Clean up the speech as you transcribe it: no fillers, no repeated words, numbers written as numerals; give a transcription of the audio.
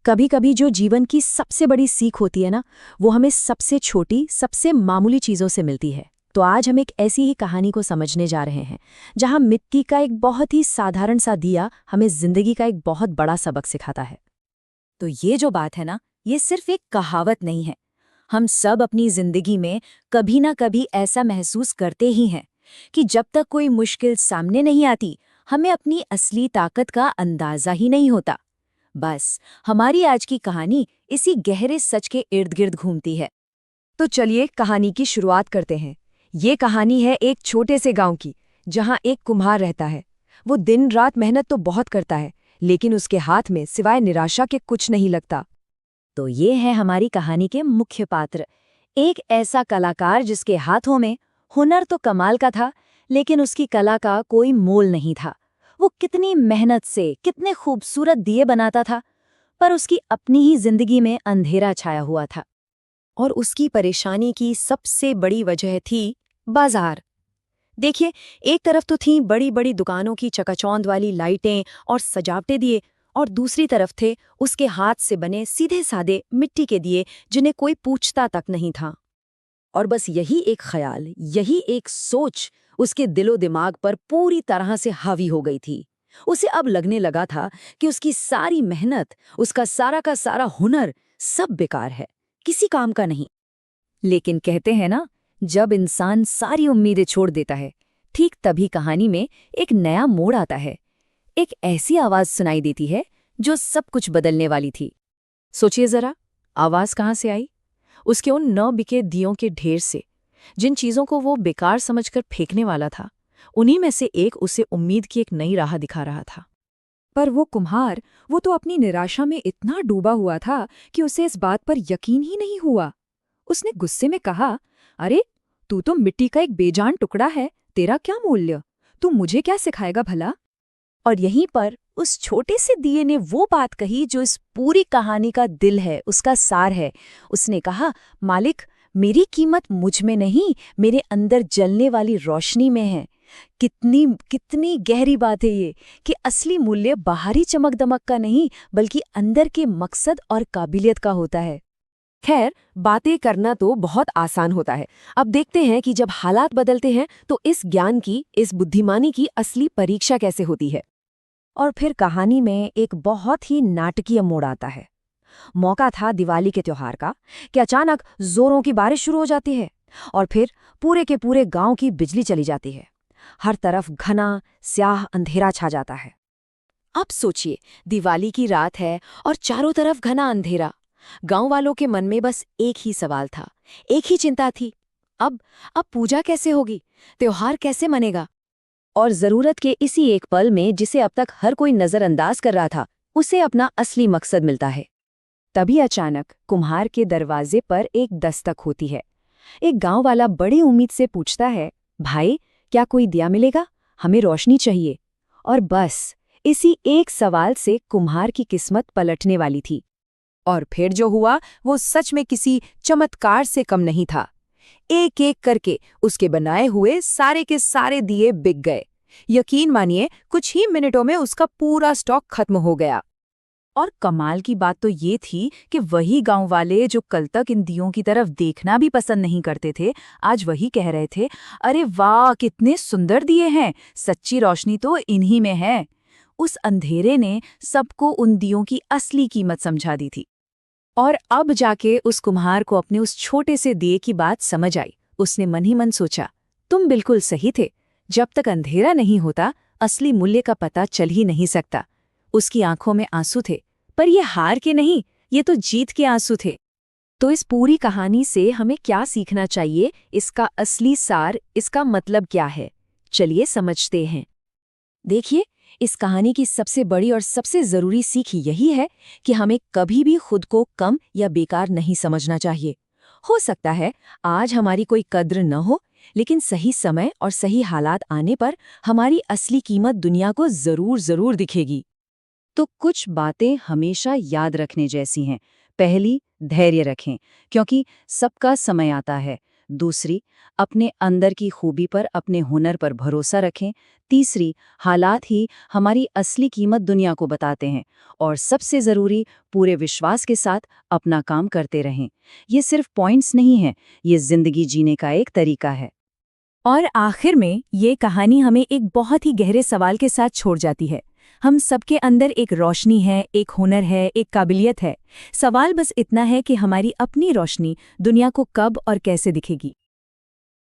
कभी कभी जो जीवन की सबसे बड़ी सीख होती है ना, वो हमें सबसे छोटी, सबसे मामूली चीज़ों से मिलती है। तो आज हम एक ऐसी ही कहानी को समझने जा रहे हैं, जहां मिट्टी का एक बहुत ही साधारण सा दिया हमें जिंदगी का एक बहुत बड़ा सबक सिखाता है। तो ये जो बात है ना, ये सिर्फ एक कहावत नहीं है। हम सब अपनी जिंदगी में कभी ना कभी ऐसा महसूस करते ही हैं कि जब तक कोई मुश्किल सामने नहीं आती, हमें अपनी असली ताकत का अंदाजा ही नहीं होता। बस हमारी आज की कहानी इसी गहरे सच के इर्द गिर्द घूमती है। तो चलिए कहानी की शुरुआत करते हैं। ये कहानी है एक छोटे से गांव की, जहां एक कुम्हार रहता है। वो दिन रात मेहनत तो बहुत करता है, लेकिन उसके हाथ में सिवाय निराशा के कुछ नहीं लगता। तो ये है हमारी कहानी के मुख्य पात्र, एक ऐसा कलाकार जिसके हाथों में हुनर तो कमाल का था, लेकिन उसकी कला का कोई मोल नहीं था। वो कितनी मेहनत से कितने खूबसूरत दिए बनाता था, पर उसकी अपनी ही जिंदगी में अंधेरा छाया हुआ था। और उसकी परेशानी की सबसे बड़ी वजह थी बाजार। देखिए, एक तरफ तो थीं बड़ी बड़ी दुकानों की चकाचौंध वाली लाइटें और सजावटें दिए, और दूसरी तरफ थे उसके हाथ से बने सीधे सादे मिट्टी के दिए, जिन्हें कोई पूछता तक नहीं था। और बस यही एक ख्याल, यही एक सोच उसके दिलो दिमाग पर पूरी तरह से हावी हो गई थी। उसे अब लगने लगा था कि उसकी सारी मेहनत, उसका सारा का सारा हुनर सब बेकार है, किसी काम का नहीं। लेकिन कहते हैं ना, जब इंसान सारी उम्मीदें छोड़ देता है, ठीक तभी कहानी में एक नया मोड़ आता है। एक ऐसी आवाज सुनाई देती है जो सब कुछ बदलने वाली थी। सोचिए जरा, आवाज कहाँ से आई? उसके उन न बिके दियों के ढेर से। जिन चीजों को वो बेकार समझकर फेंकने वाला था, उन्हीं में से एक उसे उम्मीद की एक नई राह दिखा रहा था। पर वो कुम्हार, वो तो अपनी निराशा में इतना डूबा हुआ था कि उसे इस बात पर यकीन ही नहीं हुआ। उसने गुस्से में कहा, अरे, तू तो मिट्टी का एक बेजान टुकड़ा है, तेरा क्या मूल्य? तू मुझे क्या सिखाएगा भला? और यहीं पर उस छोटे से दिए ने वो बात कही जो इस पूरी कहानी का दिल है, उसका सार है। उसने कहा, मालिक, मेरी कीमत मुझ में नहीं, मेरे अंदर जलने वाली रोशनी में है। कितनी कितनी गहरी बात है ये, कि असली मूल्य बाहरी चमक दमक का नहीं, बल्कि अंदर के मकसद और काबिलियत का होता है। खैर, बातें करना तो बहुत आसान होता है। अब देखते हैं कि जब हालात बदलते हैं तो इस ज्ञान की, इस बुद्धिमानी की असली परीक्षा कैसे होती है। और फिर कहानी में एक बहुत ही नाटकीय मोड़ आता है। मौका था दिवाली के त्योहार का, कि अचानक जोरों की बारिश शुरू हो जाती है, और फिर पूरे के पूरे गांव की बिजली चली जाती है। हर तरफ घना स्याह अंधेरा छा जाता है। अब सोचिए, दिवाली की रात है और चारों तरफ घना अंधेरा। गांव वालों के मन में बस एक ही सवाल था, एक ही चिंता थी। अब पूजा कैसे होगी, त्योहार कैसे मनेगा? और जरूरत के इसी एक पल में, जिसे अब तक हर कोई नजरअंदाज कर रहा था, उसे अपना असली मकसद मिलता है। तभी अचानक कुम्हार के दरवाजे पर एक दस्तक होती है। एक गांव वाला बड़ी उम्मीद से पूछता है, भाई, क्या कोई दिया मिलेगा? हमें रोशनी चाहिए। और बस इसी एक सवाल से कुम्हार की किस्मत पलटने वाली थी। और फिर जो हुआ वो सच में किसी चमत्कार से कम नहीं था। एक एक करके उसके बनाए हुए सारे के सारे दिए बिक गए। यकीन मानिए, कुछ ही मिनटों में उसका पूरा स्टॉक खत्म हो गया। और कमाल की बात तो ये थी कि वही गांव वाले जो कल तक इन दियों की तरफ देखना भी पसंद नहीं करते थे, आज वही कह रहे थे, अरे वाह, कितने सुंदर दिए हैं, सच्ची रोशनी तो इन्हीं में है। उस अंधेरे ने सबको उन दियों की असली कीमत समझा दी थी। और अब जाके उस कुम्हार को अपने उस छोटे से दिए की बात समझ आई। उसने मन ही मन सोचा, तुम बिल्कुल सही थे। जब तक अंधेरा नहीं होता, असली मूल्य का पता चल ही नहीं सकता। उसकी आंखों में आंसू थे, पर ये हार के नहीं, ये तो जीत के आंसू थे। तो इस पूरी कहानी से हमें क्या सीखना चाहिए, इसका असली सार, इसका मतलब क्या है? चलिए समझते हैं। देखिए, इस कहानी की सबसे बड़ी और सबसे जरूरी सीख यही है कि हमें कभी भी खुद को कम या बेकार नहीं समझना चाहिए। हो सकता है आज हमारी कोई कद्र न हो, लेकिन सही समय और सही हालात आने पर हमारी असली कीमत दुनिया को जरूर दिखेगी। तो कुछ बातें हमेशा याद रखने जैसी हैं। पहली, धैर्य रखें, क्योंकि सबका समय आता है। दूसरी, अपने अंदर की खूबी पर, अपने हुनर पर भरोसा रखें। तीसरी, हालात ही हमारी असली कीमत दुनिया को बताते हैं। और सबसे ज़रूरी, पूरे विश्वास के साथ अपना काम करते रहें। ये सिर्फ पॉइंट्स नहीं हैं, ये ज़िंदगी जीने का एक तरीका है। और आखिर में ये कहानी हमें एक बहुत ही गहरे सवाल के साथ छोड़ जाती है। हम सबके अंदर एक रोशनी है, एक हुनर है, एक काबिलियत है। सवाल बस इतना है कि हमारी अपनी रोशनी दुनिया को कब और कैसे दिखेगी।